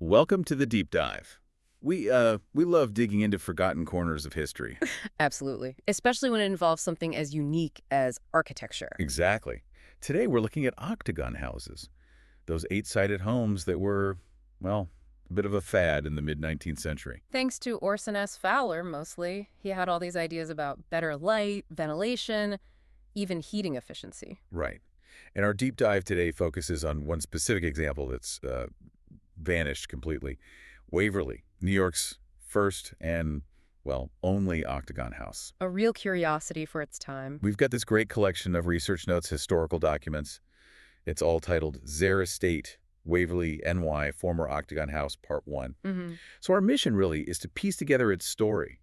Welcome to the deep dive. We love digging into forgotten corners of history. Absolutely. Especially when it involves something as unique as architecture. Exactly. Today we're looking at octagon houses, those eight-sided homes that were, well, a bit of a fad in the mid-19th century. Thanks to Orson S. Fowler, mostly, he had all these ideas about better light, ventilation, even heating efficiency. Right. And our deep dive today focuses on one specific example that's vanished completely. Waverly, New York's first and, well, only octagon house. A real curiosity for its time. We've got this great collection of research notes, historical documents. It's all titled Zare Estate, Waverly, NY, Former Octagon House, Part 1. So our mission really is to piece together its story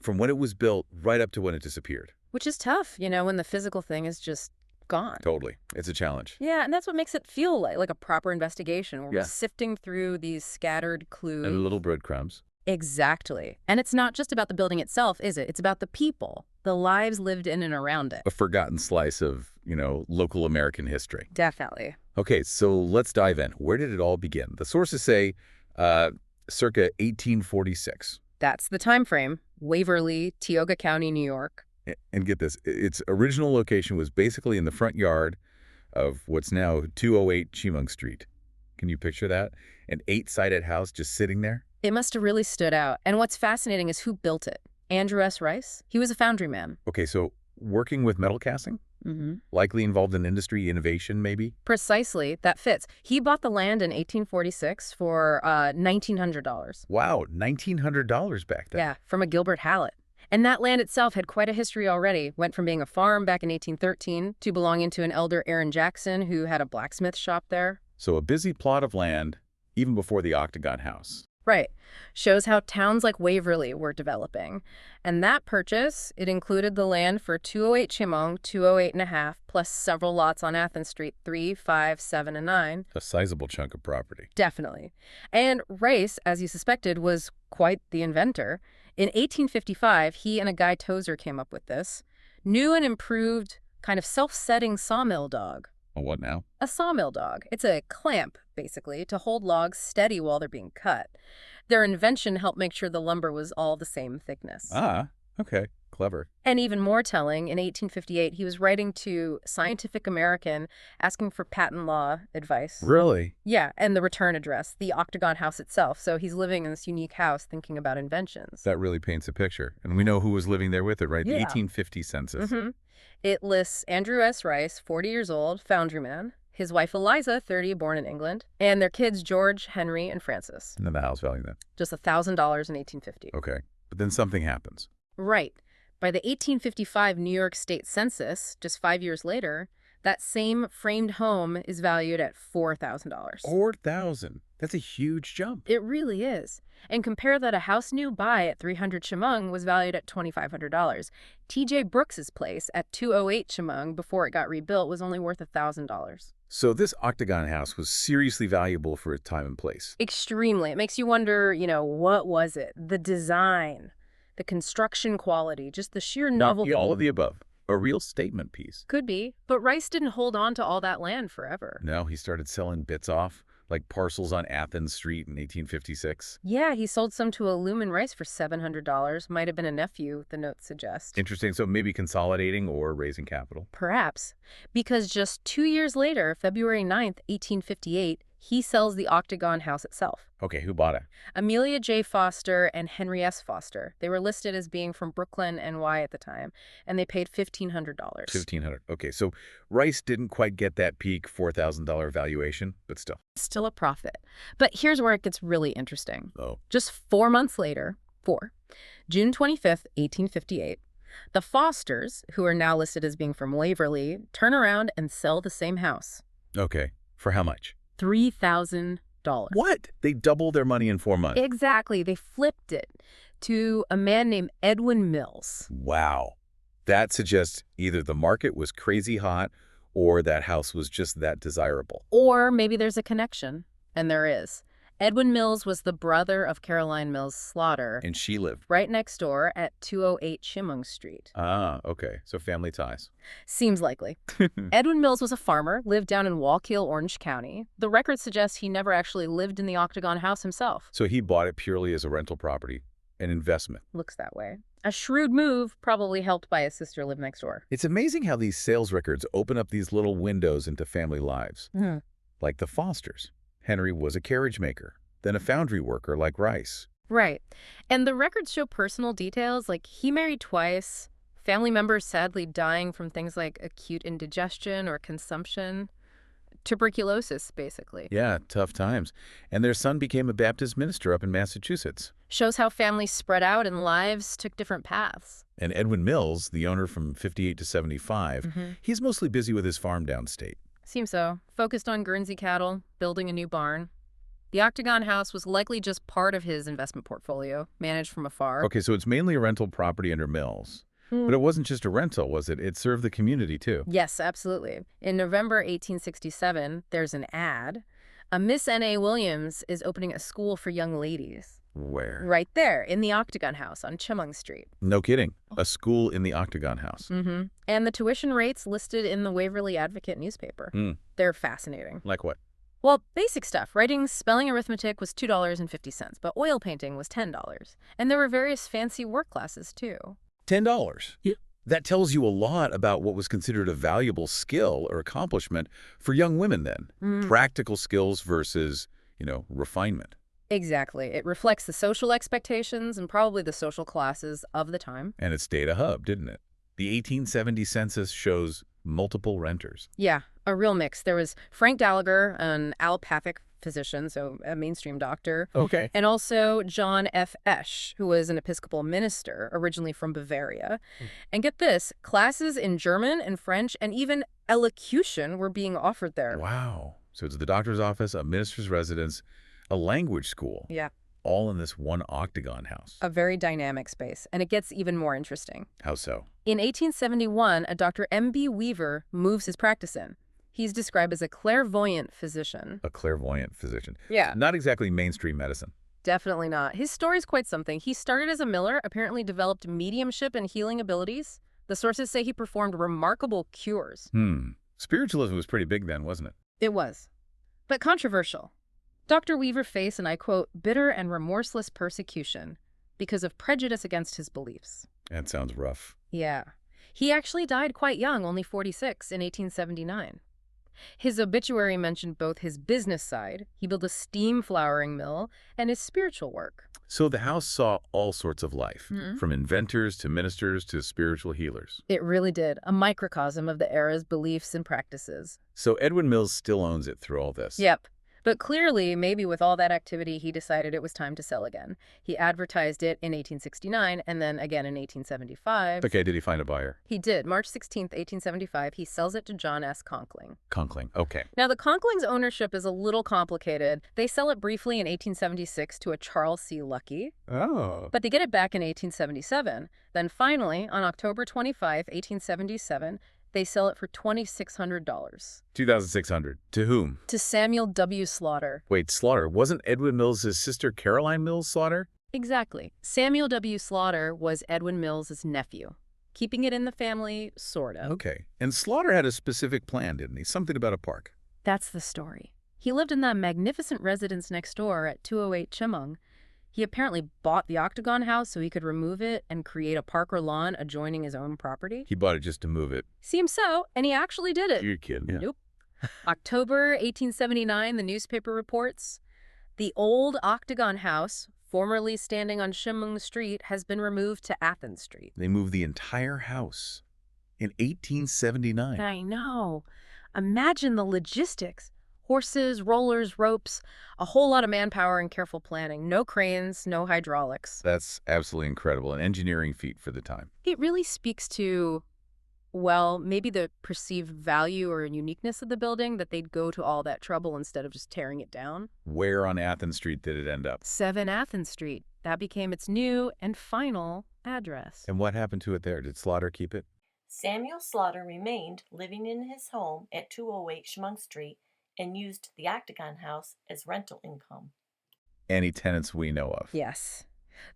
from when it was built right up to when it disappeared. Which is tough, when the physical thing is just gone. Totally. It's a challenge. Yeah, and that's what makes it feel like a proper investigation, where Yeah. we're sifting through these scattered clues. And little breadcrumbs. Exactly. And it's not just about the building itself, is it? It's about the people, the lives lived in and around it. A forgotten slice of, local American history. Definitely. Okay, so let's dive in. Where did it all begin? The sources say circa 1846. That's the time frame. Waverly, Tioga County, New York. And get this, its original location was basically in the front yard of what's now 208 Chemung Street. Can you picture that? An eight-sided house just sitting there? It must have really stood out. And what's fascinating is who built it. Andrew S. Rice. He was a foundry man. Okay, so working with metal casting? Likely involved in industry innovation, maybe? Precisely. That fits. He bought the land in 1846 for $1,900. Wow, $1,900 back then. Yeah, from a Gilbert Hallett. And that land itself had quite a history already. Went from being a farm back in 1813 to belonging to an elder Aaron Jackson, who had a blacksmith shop there. So a busy plot of land even before the Octagon House. Right. Shows how towns like Waverly were developing. And that purchase, it included the land for 208 Chemung, 208 and a half, plus several lots on Athens Street, 3, 5, 7, and 9. A sizable chunk of property. Definitely. And Rice, as you suspected, was quite the inventor. In 1855, he and a Guy Tozer came up with this new and improved kind of self-setting sawmill dog. Oh, what now? A sawmill dog. It's a clamp, basically, to hold logs steady while they're being cut. Their invention helped make sure the lumber was all the same thickness. Ah, okay. Clever. And even more telling, in 1858, he was writing to Scientific American asking for patent law advice. Really? Yeah, and the return address, the Octagon House itself. So he's living in this unique house thinking about inventions. That really paints a picture. And we know who was living there with it, right? The Yeah. 1850 census. It lists Andrew S. Rice, 40 years old, foundry man, his wife Eliza, 30, born in England, and their kids George, Henry, and Francis. And then the house value then. Just $1,000 in 1850. Okay. But then something happens. Right. By the 1855 New York State Census, just 5 years later, that same framed home is valued at $4,000. 4,000. That's a huge jump. It really is. And compare that a house nearby at 300 Chemung was valued at $2,500. T.J. Brooks's place at 208 Chemung before it got rebuilt was only worth $1,000. So this Octagon House was seriously valuable for its time and place. Extremely. It makes you wonder, what was it? The design, the construction quality, just the sheer novelty. All of the above. A real statement piece. Could be. But Rice didn't hold on to all that land forever. No, he started selling bits off, like parcels on Athens Street in 1856. Yeah, he sold some to a Lumen Rice for $700. Might have been a nephew, the notes suggest. Interesting. So maybe consolidating or raising capital. Perhaps. Because just 2 years later, February 9th, 1858, he sells the Octagon House itself. Okay, who bought it? Amelia J. Foster and Henry S. Foster. They were listed as being from Brooklyn, NY at the time, and they paid $1,500. $1,500. Okay, so Rice didn't quite get that peak $4,000 valuation, but still. Still a profit. But here's where it gets really interesting. Oh. Just 4 months later, June 25th, 1858, the Fosters, who are now listed as being from Waverly, turn around and sell the same house. Okay, for how much? $3,000. What? They doubled their money in 4 months. Exactly. They flipped it to a man named Edwin Mills. Wow. That suggests either the market was crazy hot or that house was just that desirable. Or maybe there's a connection, and there is. Edwin Mills was the brother of Caroline Mills Slaughter, And she lived. right next door at 208 Chemung Street. Ah, okay. So family ties. Seems likely. Edwin Mills was a farmer, lived down in Wallkill, Orange County. The record suggests he never actually lived in the Octagon house himself. So he bought it purely as a rental property, an investment. Looks that way. A shrewd move, probably helped by his sister lived next door. It's amazing how these sales records open up these little windows into family lives. Like the Fosters. Henry was a carriage maker, then a foundry worker like Rice. Right. And the records show personal details, like he married twice, family members sadly dying from things like acute indigestion or consumption. Tuberculosis, basically. Yeah, tough times. And their son became a Baptist minister up in Massachusetts. Shows how families spread out and lives took different paths. And Edwin Mills, the owner from 58 to 75, he's mostly busy with his farm downstate. Seems so. Focused on Guernsey cattle, building a new barn. The Octagon house was likely just part of his investment portfolio, managed from afar. Okay, so it's mainly a rental property under Mills. But it wasn't just a rental, was it? It served the community, too. Yes, absolutely. In November 1867, there's an ad. A Miss N.A. Williams is opening a school for young ladies. Where? Right there, in the Octagon house on Chemung Street. No kidding. A school in the Octagon house. And the tuition rates listed in the Waverly Advocate newspaper. They're fascinating. Like what? Well, basic stuff. Writing, spelling, arithmetic was $2.50, but oil painting was $10. And there were various fancy work classes, too. $10. Yeah. That tells you a lot about what was considered a valuable skill or accomplishment for young women then. Practical skills versus, refinement. Exactly. It reflects the social expectations and probably the social classes of the time. And it stayed a hub, didn't it? The 1870 census shows multiple renters. Yeah, a real mix. There was Frank Gallagher, an allopathic physician, so a mainstream doctor. Okay. And also John F. Esch, who was an Episcopal minister, originally from Bavaria. And get this, classes in German and French and even elocution were being offered there. Wow. So it's the doctor's office, a minister's residence, a language school. Yeah. All in this one Octagon house. A very dynamic space. And it gets even more interesting. How so? In 1871, a Dr. M.B. Weaver moves his practice in. He's described as a clairvoyant physician. A clairvoyant physician. Yeah. Not exactly mainstream medicine. Definitely not. His story's quite something. He started as a miller, apparently developed mediumship and healing abilities. The sources say he performed remarkable cures. Spiritualism was pretty big then, wasn't it? It was. But controversial. Dr. Weaver faced, and I quote, bitter and remorseless persecution because of prejudice against his beliefs. That sounds rough. Yeah. He actually died quite young, only 46, in 1879. His obituary mentioned both his business side, he built a steam flouring mill, and his spiritual work. So the house saw all sorts of life, from inventors to ministers to spiritual healers. It really did, a microcosm of the era's beliefs and practices. So Edwin Mills still owns it through all this. Yep. But clearly, maybe with all that activity, he decided it was time to sell again. He advertised it in 1869 and then again in 1875. Okay, did he find a buyer? He did. March 16th, 1875, he sells it to John S. Conkling. Conkling, okay. Now, the Conkling's ownership is a little complicated. They sell it briefly in 1876 to a Charles C. Lucky, Oh. but they get it back in 1877. Then finally, on October 25, 1877, they sell it for $2,600. $2,600. To whom? To Samuel W. Slaughter. Wait, Slaughter. Wasn't Edwin Mills' sister Caroline Mills Slaughter? Exactly. Samuel W. Slaughter was Edwin Mills' nephew. Keeping it in the family, sort of. Okay. And Slaughter had a specific plan, didn't he? Something about a park. That's the story. He lived in that magnificent residence next door at 208 Chemung. He apparently bought the Octagon house so he could remove it and create a park or lawn adjoining his own property. He bought it just to move it. Seems so, and he actually did it. You're kidding. Nope. October 1879, the newspaper reports, the old Octagon house, formerly standing on Chemung Street, has been removed to Athens Street. They moved the entire house in 1879. I know. Imagine the logistics. Horses, rollers, ropes, a whole lot of manpower and careful planning. No cranes, no hydraulics. That's absolutely incredible. An engineering feat for the time. It really speaks to, well, maybe the perceived value or uniqueness of the building, that they'd go to all that trouble instead of just tearing it down. Where on Athens Street did it end up? 7 Athens Street. That became its new and final address. And what happened to it there? Did Slaughter keep it? Samuel Slaughter remained living in his home at 208 Chemung Street and used the Octagon house as rental income. any tenants we know of. Yes.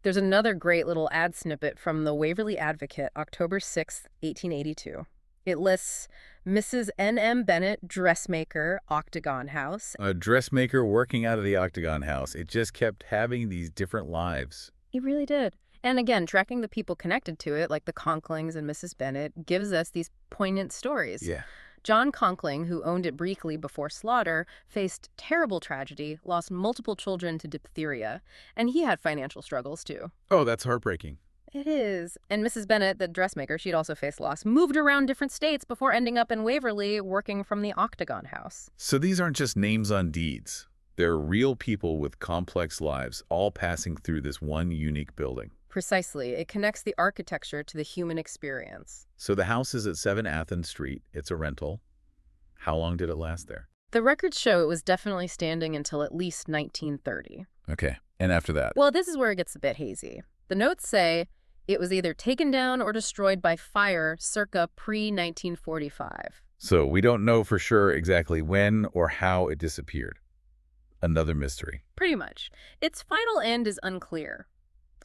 There's another great little ad snippet from the Waverly Advocate, October 6th, 1882. It lists Mrs. N.M. Bennett, dressmaker, Octagon House. A dressmaker working out of the Octagon house. It just kept having these different lives. It really did. And again, tracking the people connected to it, like the Conklings and Mrs. Bennett, gives us these poignant stories. Yeah. John Conkling, who owned it briefly before slaughter, faced terrible tragedy, lost multiple children to diphtheria, and he had financial struggles too. Oh, that's heartbreaking. It is. And Mrs. Bennett, the dressmaker, she'd also faced loss, moved around different states before ending up in Waverly working from the Octagon house. So these aren't just names on deeds. They're real people with complex lives, all passing through this one unique building. Precisely. It connects the architecture to the human experience. So the house is at 7 Athens Street. It's a rental. How long did it last there? The records show it was definitely standing until at least 1930. Okay. And after that? Well, this is where it gets a bit hazy. The notes say it was either taken down or destroyed by fire circa pre-1945. So we don't know for sure exactly when or how it disappeared. Another mystery. Pretty much. Its final end is unclear.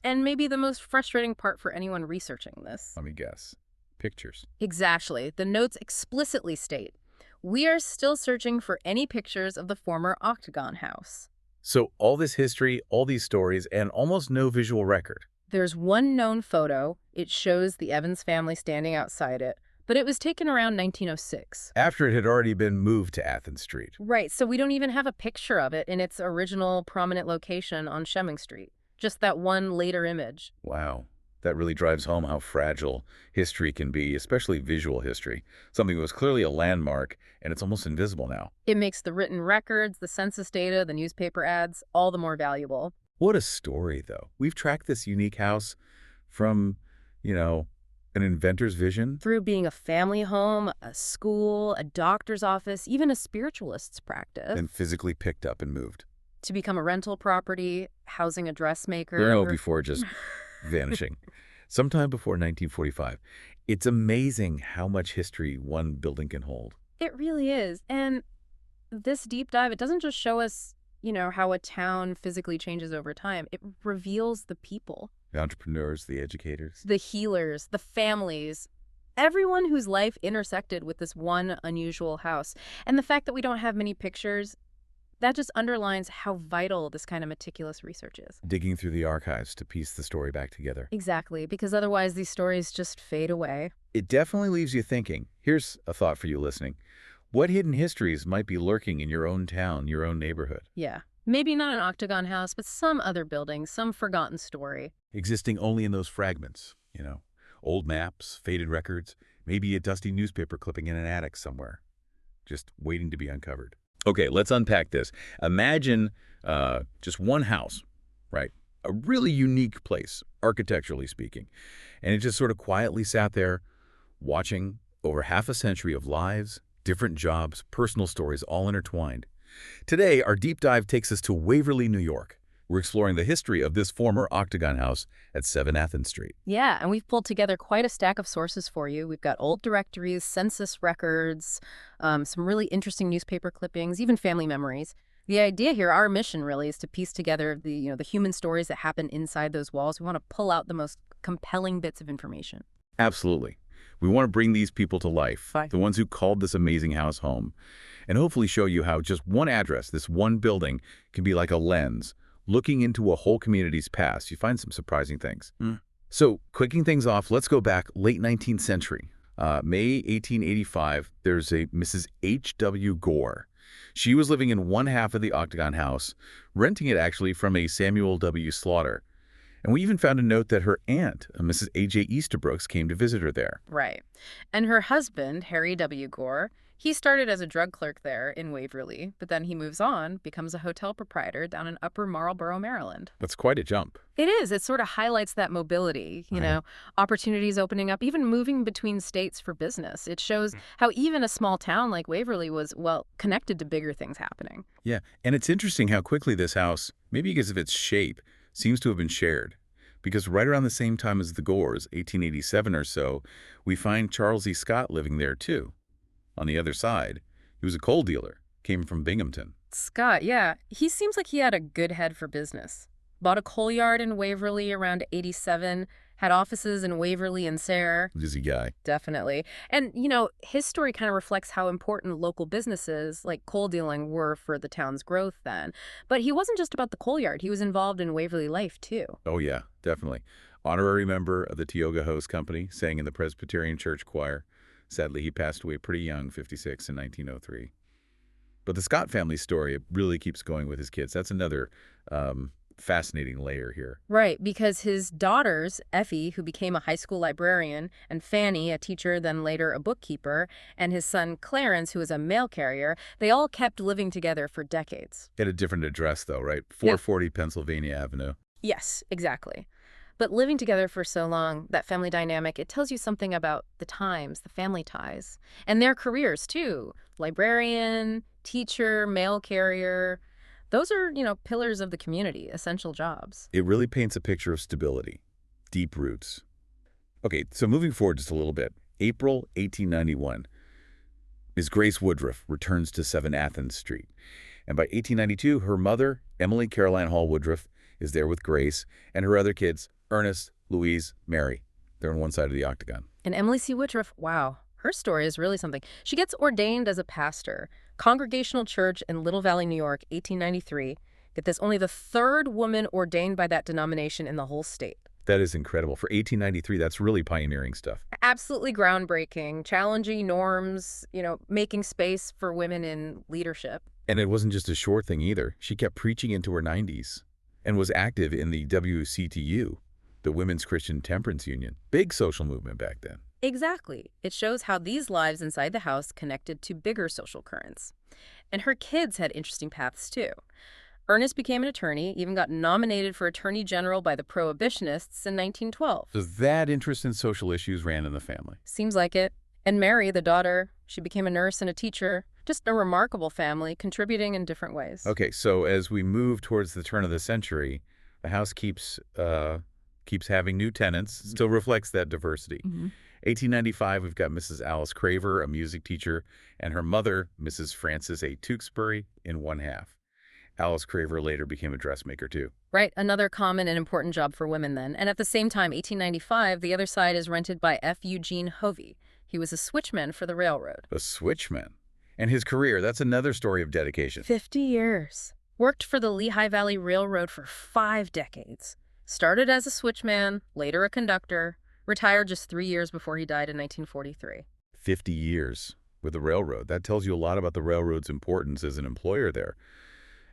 And maybe the most frustrating part for anyone researching this. Let me guess. Pictures. Exactly. The notes explicitly state, "We are still searching for any pictures of the former Octagon house." So all this history, all these stories, and almost no visual record. There's one known photo. It shows the Evans family standing outside it, but it was taken around 1906. After it had already been moved to Athens Street. Right, so we don't even have a picture of it in its original prominent location on Shemming Street. Just that one later image. Wow. That really drives home how fragile history can be, especially visual history. Something that was clearly a landmark, and it's almost invisible now. It makes the written records, the census data, the newspaper ads, all the more valuable. What a story, though. We've tracked this unique house from, an inventor's vision. Through being a family home, a school, a doctor's office, even a spiritualist's practice. And physically picked up and moved. To become a rental property, housing a dressmaker. No, before just vanishing. Sometime before 1945. It's amazing how much history one building can hold. It really is. And this deep dive, it doesn't just show us, how a town physically changes over time. It reveals the people. The entrepreneurs, the educators. The healers, the families, everyone whose life intersected with this one unusual house. And the fact that we don't have many pictures, that just underlines how vital this kind of meticulous research is. Digging through the archives to piece the story back together. Exactly, because otherwise these stories just fade away. It definitely leaves you thinking. Here's a thought for you listening. What hidden histories might be lurking in your own town, your own neighborhood? Yeah, maybe not an Octagon house, but some other building, some forgotten story. Existing only in those fragments, old maps, faded records, maybe a dusty newspaper clipping in an attic somewhere, just waiting to be uncovered. Okay, let's unpack this. Imagine just one house, right? A really unique place, architecturally speaking. And it just sort of quietly sat there, watching over half a century of lives, different jobs, personal stories, all intertwined. Today, our deep dive takes us to Waverly, New York. We're exploring the history of this former Octagon house at 7 Athens Street. Yeah, and we've pulled together quite a stack of sources for you. We've got old directories, census records, some really interesting newspaper clippings, even family memories. The idea here, our mission really, is to piece together the human stories that happen inside those walls. We want to pull out the most compelling bits of information. Absolutely. We want to bring these people to life, the ones who called this amazing house home, and hopefully show you how just one address, this one building, can be like a lens, looking into a whole community's past. You find some surprising things. So, quicking things off, let's go back late 19th century. May 1885, there's a Mrs. H.W. Gore. She was living in one half of the Octagon house, renting it actually from a Samuel W. Slaughter. And we even found a note that her aunt, Mrs. A.J. Easterbrooks, came to visit her there. Right. And her husband, Harry W. Gore, he started as a drug clerk there in Waverly, but then he moves on, becomes a hotel proprietor down in Upper Marlboro, Maryland. That's quite a jump. It is. It sort of highlights that mobility, opportunities opening up, even moving between states for business. It shows how even a small town like Waverly was, connected to bigger things happening. Yeah, and it's interesting how quickly this house, maybe because of its shape, seems to have been shared. Because right around the same time as the Gores, 1887 or so, we find Charles E. Scott living there too. On the other side, he was a coal dealer, came from Binghamton. Scott, yeah. He seems like he had a good head for business. Bought a coal yard in Waverly around 87, had offices in Waverly and Sayre. Busy guy. Definitely. And, his story kind of reflects how important local businesses like coal dealing were for the town's growth then. But he wasn't just about the coal yard. He was involved in Waverly life, too. Oh, yeah, definitely. Honorary member of the Tioga Host Company, sang in the Presbyterian Church Choir. Sadly, he passed away pretty young, 56, in 1903. But the Scott family story really keeps going with his kids. That's another fascinating layer here. Right, because his daughters, Effie, who became a high school librarian, and Fanny, a teacher, then later a bookkeeper, and his son Clarence, who was a mail carrier, they all kept living together for decades. He had a different address, though, right? 440 Pennsylvania Avenue. Yes, exactly. But living together for so long, that family dynamic, it tells you something about the times, the family ties, and their careers, too. Librarian, teacher, mail carrier. Those are, pillars of the community, essential jobs. It really paints a picture of stability, deep roots. Okay, so moving forward just a little bit. April 1891, Ms. Grace Woodruff returns to 7 Athens Street. And by 1892, her mother, Emily Caroline Hall Woodruff, is there with Grace and her other kids, Ernest, Louise, Mary. They're on one side of the Octagon. And Emily C. Woodruff, wow, her story is really something. She gets ordained as a pastor. Congregational Church in Little Valley, New York, 1893. Get this, only the 3rd woman ordained by that denomination in the whole state. That is incredible. For 1893, that's really pioneering stuff. Absolutely groundbreaking, challenging norms, making space for women in leadership. And it wasn't just a short thing either. She kept preaching into her 90s and was active in the WCTU, the Women's Christian Temperance Union. Big social movement back then. Exactly. It shows how these lives inside the house connected to bigger social currents. And her kids had interesting paths, too. Ernest became an attorney, even got nominated for Attorney General by the Prohibitionists in 1912. So that interest in social issues ran in the family. Seems like it. And Mary, the daughter, she became a nurse and a teacher. Just a remarkable family, contributing in different ways. Okay, so as we move towards the turn of the century, the house keeps having new tenants, still reflects that diversity. 1895, we've got Mrs. Alice Craver, a music teacher, and her mother, Mrs. Frances A. Tewksbury, in one half. Alice Craver later became a dressmaker, too. Right, another common and important job for women then. And at the same time, 1895, the other side is rented by F. Eugene Hovey. He was a switchman for the railroad. A switchman? And his career, that's another story of dedication. 50 years. Worked for the Lehigh Valley Railroad for 5 decades. Started as a switchman, later a conductor. Retired just 3 years before he died in 1943. 50 years with the railroad. That tells you a lot about the railroad's importance as an employer there.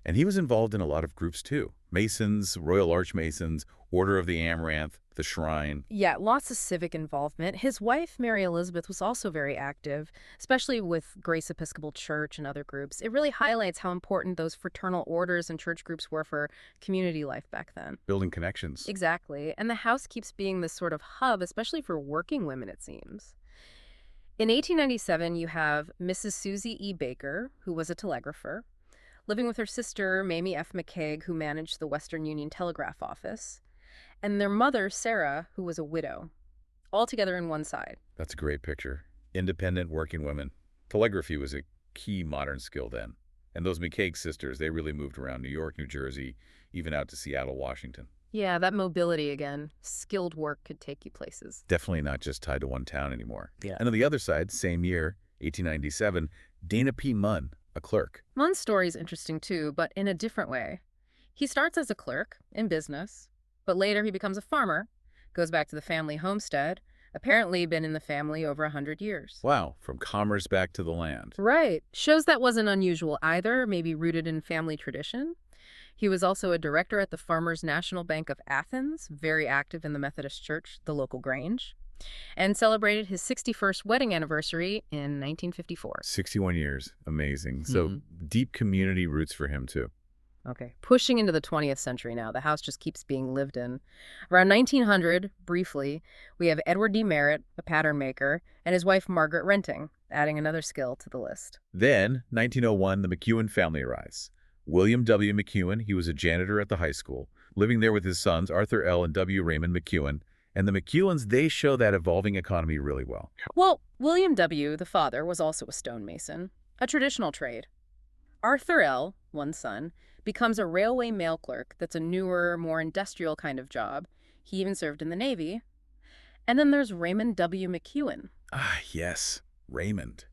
And he was involved in a lot of groups, too. Masons, Royal Arch Masons, Order of the Amaranth, the Shrine. Yeah, lots of civic involvement. His wife, Mary Elizabeth, was also very active, especially with Grace Episcopal Church and other groups. It really highlights how important those fraternal orders and church groups were for community life back then. Building connections. Exactly. And the house keeps being this sort of hub, especially for working women, it seems. In 1897, you have Mrs. Susie E. Baker, who was a telegrapher, living with her sister, Mamie F. McCaig, who managed the Western Union Telegraph Office, and their mother, Sarah, who was a widow, all together in one side. That's a great picture. Independent working women. Telegraphy was a key modern skill then. And those McCaig sisters, they really moved around New York, New Jersey, even out to Seattle, Washington. Yeah, that mobility again. Skilled work could take you places. Definitely not just tied to one town anymore. Yeah. And on the other side, same year, 1897, Dana P. Munn, a clerk. Munn's story is interesting too, but in a different way. He starts as a clerk in business, but later he becomes a farmer, goes back to the family homestead, apparently been in the family over 100 years. Wow, from commerce back to the land. Right. Shows that wasn't unusual either, maybe rooted in family tradition. He was also a director at the Farmers National Bank of Athens, very active in the Methodist Church, the local Grange, and celebrated his 61st wedding anniversary in 1954. 61 years. Amazing. So deep community roots for him, too. Okay. Pushing into the 20th century now, the house just keeps being lived in. Around 1900, briefly, we have Edward D. Merritt, a pattern maker, and his wife Margaret Renting, adding another skill to the list. Then, 1901, the McEwen family arrives. William W. McEwen, he was a janitor at the high school, living there with his sons, Arthur L. and W. Raymond McEwen. And the McEwens, they show that evolving economy really well. Well, William W., the father, was also a stonemason, a traditional trade. Arthur L., one son, becomes a railway mail clerk. That's a newer, more industrial kind of job. He even served in the Navy. And then there's Raymond W. McEwen. Ah, yes, Raymond.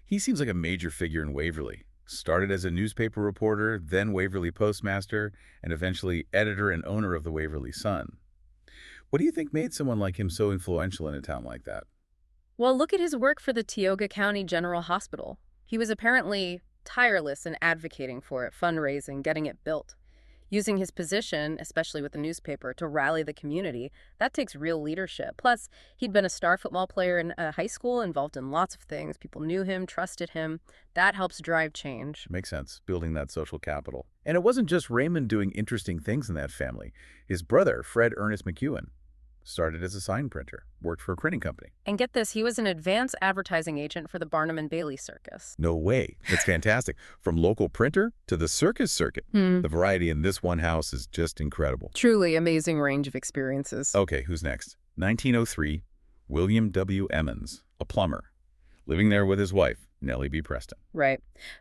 He seems like a major figure in Waverly. Started as a newspaper reporter, then Waverly postmaster, and eventually editor and owner of the Waverly Sun. What do you think made someone like him so influential in a town like that? Well, look at his work for the Tioga County General Hospital. He was apparently tireless in advocating for it, fundraising, getting it built. Using his position, especially with the newspaper, to rally the community, that takes real leadership. Plus, he'd been a star football player in high school, involved in lots of things. People knew him, trusted him. That helps drive change. Makes sense, building that social capital. And it wasn't just Raymond doing interesting things in that family. His brother, Fred Ernest McEwen, started as a sign printer, worked for a printing company. And get this, he was an advance advertising agent for the Barnum and Bailey Circus. No way. That's fantastic. From local printer to the circus circuit. The variety in this one house is just incredible. Truly amazing range of experiences. Okay, who's next? 1903, William W. Emmons, a plumber, living there with his wife, Nellie B. Preston. Right.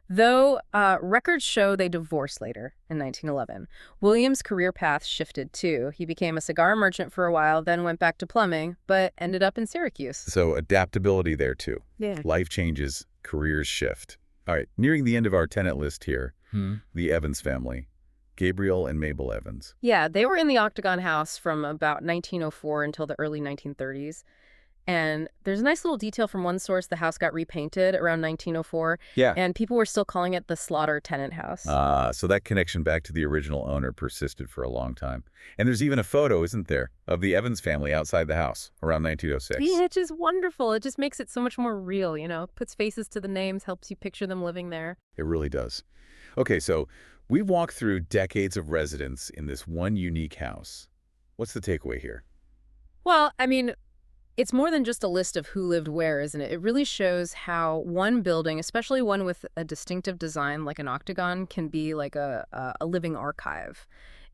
Though records show they divorced later in 1911. William's career path shifted too. He became a cigar merchant for a while, then went back to plumbing, but ended up in Syracuse. So adaptability there too. Yeah. Life changes, careers shift. All right, nearing the end of our tenant list here, the Evans family, Gabriel and Mabel Evans. Yeah, they were in the Octagon house from about 1904 until the early 1930s. And there's a nice little detail from one source. The house got repainted around 1904. Yeah. And people were still calling it the Slaughter tenant house. So that connection back to the original owner persisted for a long time. And there's even a photo, isn't there, of the Evans family outside the house around 1906. Yeah, it's just wonderful. It just makes it so much more real, you know? Puts faces to the names, helps you picture them living there. It really does. Okay, so we've walked through decades of residence in this one unique house. What's the takeaway here? Well, I mean, it's more than just a list of who lived where, isn't it? It really shows how one building, especially one with a distinctive design like an octagon, can be like a living archive.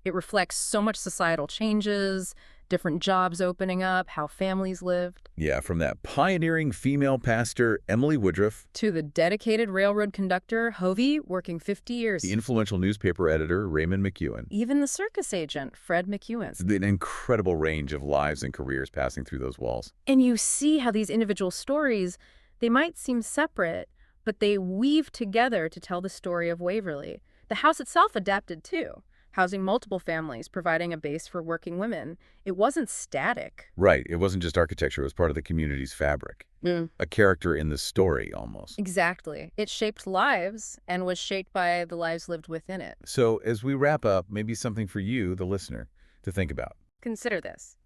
It reflects so much societal changes, different jobs opening up, how families lived. Yeah, from that pioneering female pastor, Emily Woodruff, To the dedicated railroad conductor, Hovey, working 50 years. the influential newspaper editor, Raymond McEwen. Even the circus agent, Fred McEwen. It's an incredible range of lives and careers passing through those walls. And you see how these individual stories, they might seem separate, but they weave together to tell the story of Waverly. The house itself adapted too, housing multiple families, providing a base for working women. It wasn't static. Right, it wasn't just architecture, it was part of the community's fabric. A character in the story, almost. Exactly. It shaped lives and was shaped by the lives lived within it. So as we wrap up, maybe something for you, the listener, to think about. Consider this.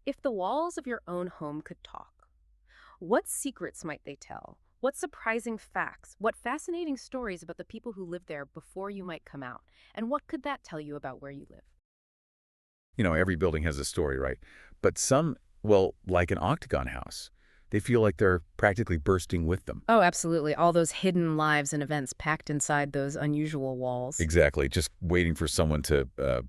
If the walls of your own home could talk, what secrets might they tell? What surprising facts? What fascinating stories about the people who lived there before you might come out? And what could that tell you about where you live? You know, every building has a story, right? But some, well, like an Octagon house, they feel like they're practically bursting with them. Oh, absolutely. All those hidden lives and events packed inside those unusual walls. Exactly, just waiting for someone to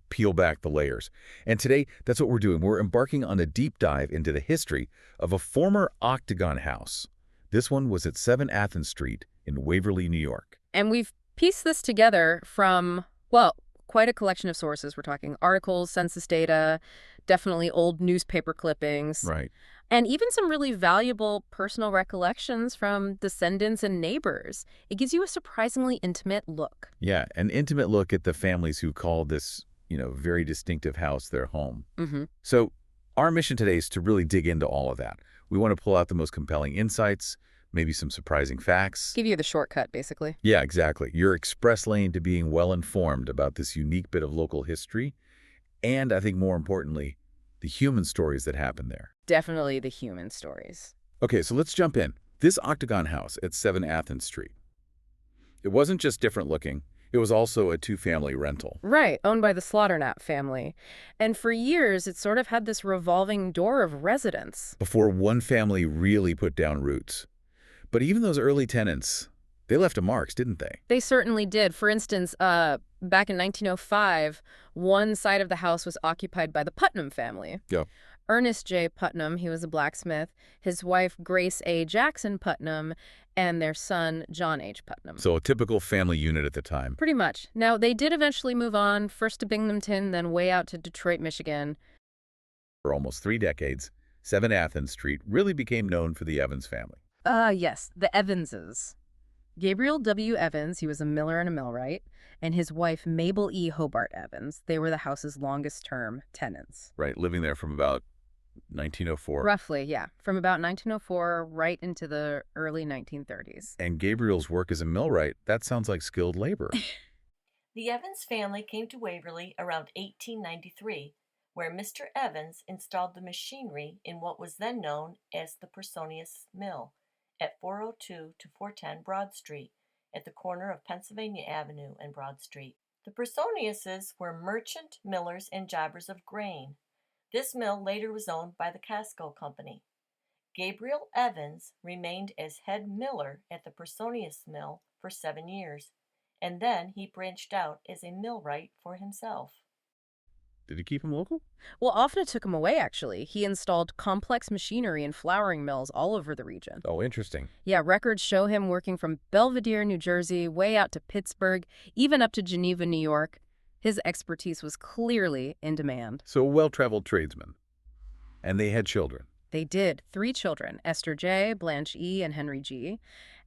peel back the layers. And today, that's what we're doing. We're embarking on a deep dive into the history of a former Octagon house. This one was at 7 Athens Street in Waverly, New York. And we've pieced this together from, well, quite a collection of sources. We're talking articles, census data, definitely old newspaper clippings. Right. And even some really valuable personal recollections from descendants and neighbors. It gives you a surprisingly intimate look. Yeah, an intimate look at the families who call this, very distinctive house their home. So our mission today is to really dig into all of that. We want to pull out the most compelling insights, maybe some surprising facts. Give you the shortcut, basically. Yeah, exactly. Your express lane to being well-informed about this unique bit of local history, and I think more importantly, the human stories that happen there. Definitely the human stories. Okay, so let's jump in. This Octagon house at 7 Athens Street. It wasn't just different looking. It was also a two-family rental. Right, owned by the Slaughternap family. And for years, it sort of had this revolving door of residence. Before one family really put down roots. But even those early tenants, they left a mark, didn't they? They certainly did. For instance, back in 1905, one side of the house was occupied by the Putnam family. Yeah. Ernest J. Putnam, he was a blacksmith, his wife Grace A. Jackson Putnam, and their son John H. Putnam. So a typical family unit at the time. Pretty much. Now, they did eventually move on, first to Binghamton, then way out to Detroit, Michigan. For almost 3 decades, 7 Athens Street really became known for the Evans family. Yes, the Evanses. Gabriel W. Evans, he was a miller and a millwright, and his wife Mabel E. Hobart Evans, they were the house's longest-term tenants. Right, living there from about 1904. Roughly, yeah. From about 1904 right into the early 1930s. And Gabriel's work as a millwright, that sounds like skilled labor. The Evans family came to Waverly around 1893, where Mr. Evans installed the machinery in what was then known as the Personius Mill at 402 to 410 Broad Street, at the corner of Pennsylvania Avenue and Broad Street. The Personiuses were merchant millers and jobbers of grain. This mill later was owned by the Casco Company. Gabriel Evans remained as head miller at the Personius Mill for 7 years, and then he branched out as a millwright for himself. Did he keep him local? Well, often it took him away, actually. He installed complex machinery in flouring mills all over the region. Oh, interesting. Yeah, records show him working from Belvidere, New Jersey, way out to Pittsburgh, even up to Geneva, New York. His expertise was clearly in demand. So a well-traveled tradesman. And they had children. They did. 3 children, Esther J., Blanche E., and Henry G.,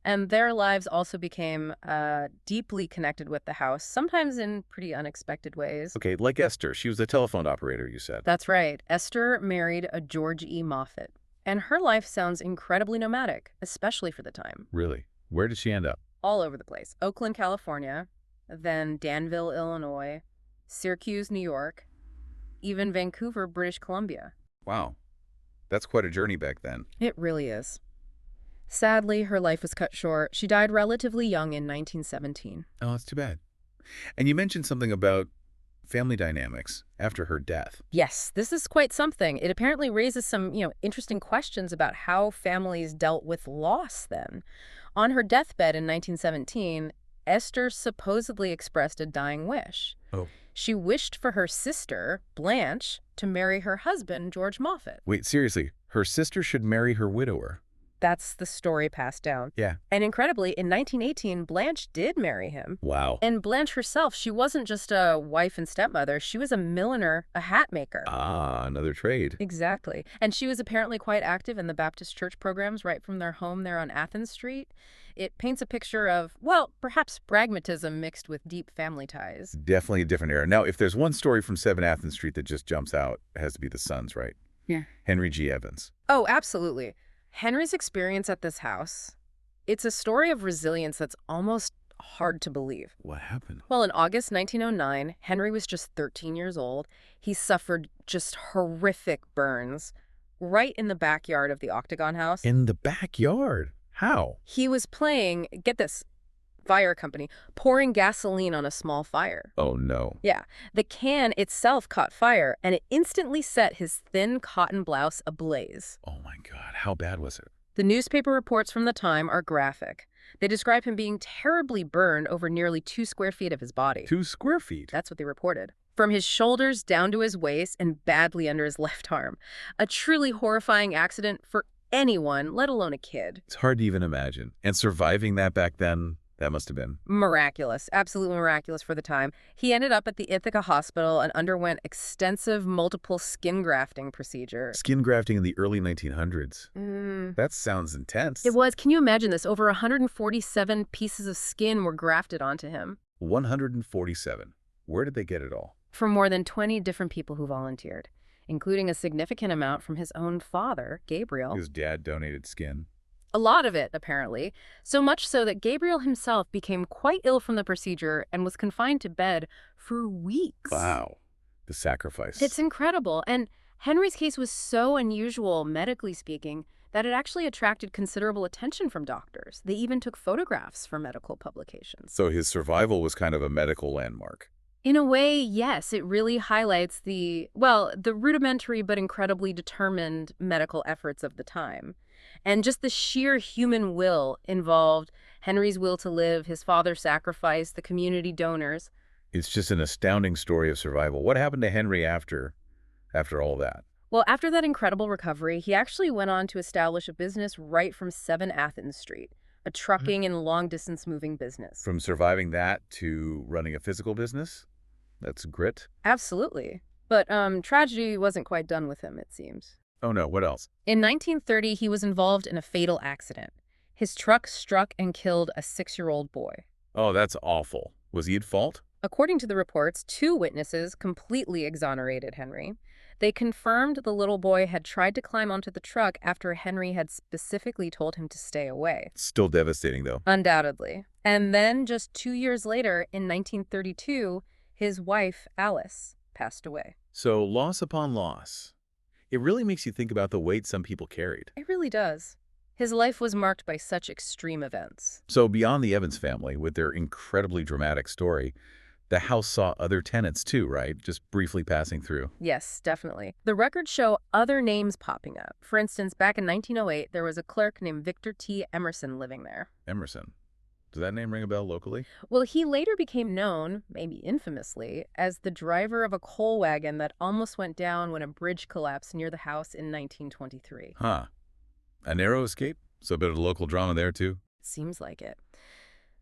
and their lives also became deeply connected with the house, sometimes in pretty unexpected ways. Okay, like Esther. She was a telephone operator, you said. That's right. Esther married a George E. Moffett, and her life sounds incredibly nomadic, especially for the time. Really? Where did she end up? All over the place. Oakland, California, then Danville, Illinois, Syracuse, New York, even Vancouver, British Columbia. Wow. That's quite a journey back then. It really is. Sadly, her life was cut short. She died relatively young in 1917. Oh, that's too bad. And you mentioned something about family dynamics after her death. Yes, this is quite something. It apparently raises some, interesting questions about how families dealt with loss then. On her deathbed in 1917, Esther supposedly expressed a dying wish. Oh. She wished for her sister, Blanche, to marry her husband, George Moffett. Wait, seriously, her sister should marry her widower? That's the story passed down. Yeah. And incredibly, in 1918, Blanche did marry him. Wow. And Blanche herself, she wasn't just a wife and stepmother. She was a milliner, a hat maker. Ah, another trade. Exactly. And she was apparently quite active in the Baptist church programs right from their home there on Athens Street. It paints a picture of, well, perhaps pragmatism mixed with deep family ties. Definitely a different era. Now, if there's one story from 7 Athens Street that just jumps out, it has to be the sons, right? Yeah. Henry G. Evans. Oh, absolutely. Henry's experience at this house, it's a story of resilience that's almost hard to believe. What happened? Well, in August 1909, Henry was just 13 years old. He suffered just horrific burns right in the backyard of the Octagon house. In the backyard? How? He was playing, get this, fire company, pouring gasoline on a small fire. Oh, no. Yeah. The can itself caught fire, and it instantly set his thin cotton blouse ablaze. Oh, my God. How bad was it? The newspaper reports from the time are graphic. They describe him being terribly burned over nearly 2 square feet of his body. 2 square feet? That's what they reported. From his shoulders down to his waist and badly under his left arm. A truly horrifying accident for anyone, let alone a kid. It's hard to even imagine. And surviving that back then, that must have been miraculous, absolutely miraculous for the time. He ended up at the Ithaca Hospital and underwent extensive multiple skin grafting procedure. Skin grafting in the early 1900s. That sounds intense. It was. Can you imagine this? Over 147 pieces of skin were grafted onto him. 147. Where did they get it all? From more than 20 different people who volunteered, including a significant amount from his own father, Gabriel. His dad donated skin. A lot of it, apparently. So much so that Gabriel himself became quite ill from the procedure and was confined to bed for weeks. Wow. The sacrifice. It's incredible. And Henry's case was so unusual, medically speaking, that it actually attracted considerable attention from doctors. They even took photographs for medical publications. So his survival was kind of a medical landmark. In a way, yes, it really highlights the rudimentary but incredibly determined medical efforts of the time. And just the sheer human will involved, Henry's will to live, his father's sacrifice, the community donors. It's just an astounding story of survival. What happened to Henry after all that? Well, after that incredible recovery, he actually went on to establish a business right from 7 Athens Street, a Mhm. trucking and long-distance moving business. From surviving that to running a physical business? That's grit. Absolutely. But tragedy wasn't quite done with him, it seems. Oh no, what else? In 1930, he was involved in a fatal accident. His truck struck and killed a 6-year-old boy. Oh, that's awful. Was he at fault? According to the reports, 2 witnesses completely exonerated Henry. They confirmed the little boy had tried to climb onto the truck after Henry had specifically told him to stay away. Still devastating, though. Undoubtedly. And then, just 2 years later, in 1932, his wife, Alice, passed away. So, loss upon loss. It really makes you think about the weight some people carried. It really does. His life was marked by such extreme events. So, beyond the Evans family, with their incredibly dramatic story, the house saw other tenants too, right? Just briefly passing through. Yes, definitely. The records show other names popping up. For instance, back in 1908, there was a clerk named Victor T. Emerson living there. Emerson. Does that name ring a bell locally? Well, he later became known, maybe infamously, as the driver of a coal wagon that almost went down when a bridge collapsed near the house in 1923. Huh. A narrow escape? So a bit of local drama there too? Seems like it.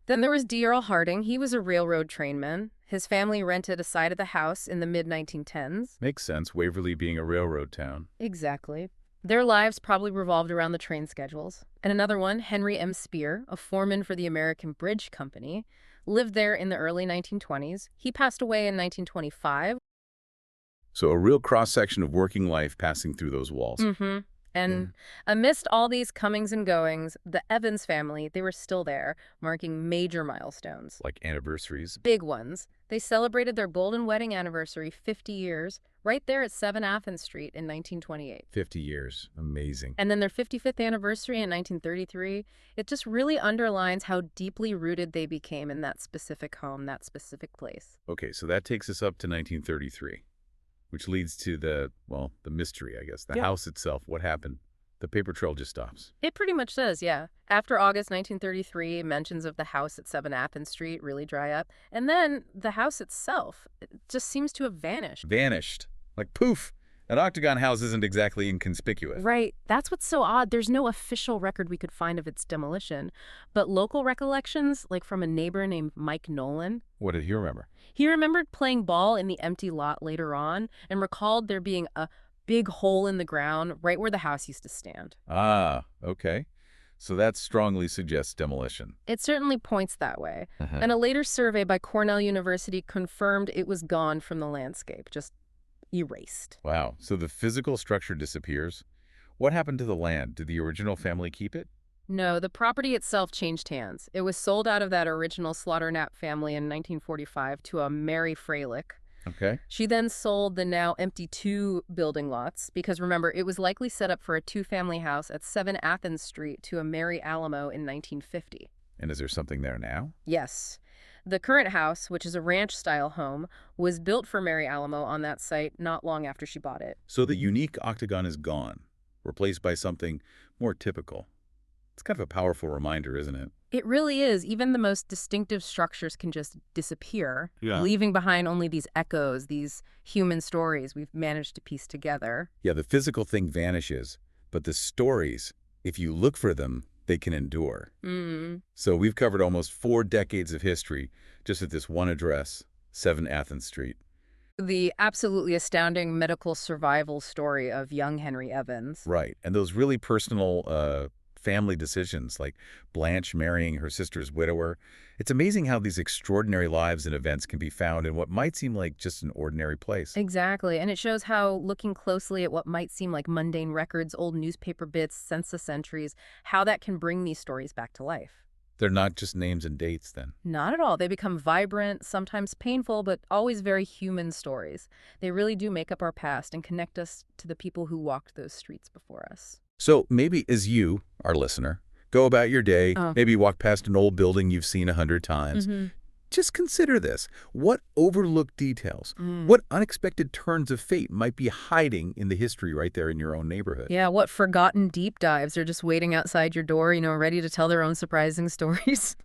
Then there was D. Earl Harding. He was a railroad trainman. His family rented a side of the house in the mid-1910s. Makes sense, Waverly being a railroad town. Exactly. Their lives probably revolved around the train schedules. And another one, Henry M. Spear, a foreman for the American Bridge Company, lived there in the early 1920s. He passed away in 1925. So a real cross-section of working life passing through those walls. Mm-hmm. And amidst all these comings and goings, the Evans family, they were still there, marking major milestones. Like anniversaries. Big ones. They celebrated their golden wedding anniversary, 50 years, right there at 7 Athens Street in 1928. 50 years. Amazing. And then their 55th anniversary in 1933, it just really underlines how deeply rooted they became in that specific home, that specific place. Okay, so that takes us up to 1933, which leads to the mystery, I guess. The house itself, what happened? The paper trail just stops. It pretty much does, yeah. After August 1933, mentions of the house at 7 Athens Street really dry up. And then the house itself, it just seems to have vanished. Vanished. Like poof. An Octagon house isn't exactly inconspicuous. Right. That's what's so odd. There's no official record we could find of its demolition. But local recollections, like from a neighbor named Mike Nolan, What did he remember? he remembered playing ball in the empty lot later on and recalled there being a big hole in the ground right where the house used to stand. Ah, okay. So that strongly suggests demolition. It certainly points that way. And a later survey by Cornell University confirmed it was gone from the landscape, just erased. Wow. So the physical structure disappears. What happened to the land? Did the original family keep it? No, the property itself changed hands. It was sold out of that original Slaughter-Knapp family in 1945 to a Mary Freilich. Okay. She then sold the now empty 2 building lots because, remember, it was likely set up for a 2-family house at 7 Athens Street to a Mary Alamo in 1950. And is there something there now? Yes. The current house, which is a ranch-style home, was built for Mary Alamo on that site not long after she bought it. So the unique Octagon is gone, replaced by something more typical. It's kind of a powerful reminder, isn't it? It really is. Even the most distinctive structures can just disappear, Yeah. leaving behind only these echoes, these human stories we've managed to piece together. Yeah, the physical thing vanishes, but the stories, if you look for them, they can endure. So we've covered almost 4 decades of history just at this one address, 7 Athens Street. The absolutely astounding medical survival story of young Henry Evans. Right, and those really personal family decisions, like Blanche marrying her sister's widower. It's amazing how these extraordinary lives and events can be found in what might seem like just an ordinary place. Exactly, and it shows how looking closely at what might seem like mundane records, old newspaper bits, census entries, how that can bring these stories back to life. They're not just names and dates, then. Not at all. They become vibrant, sometimes painful, but always very human stories. They really do make up our past and connect us to the people who walked those streets before us. So maybe as you, our listener, go about your day, maybe walk past an old building you've seen 100 times, just consider this. What overlooked details, what unexpected turns of fate might be hiding in the history right there in your own neighborhood? Yeah, what forgotten deep dives are just waiting outside your door, ready to tell their own surprising stories.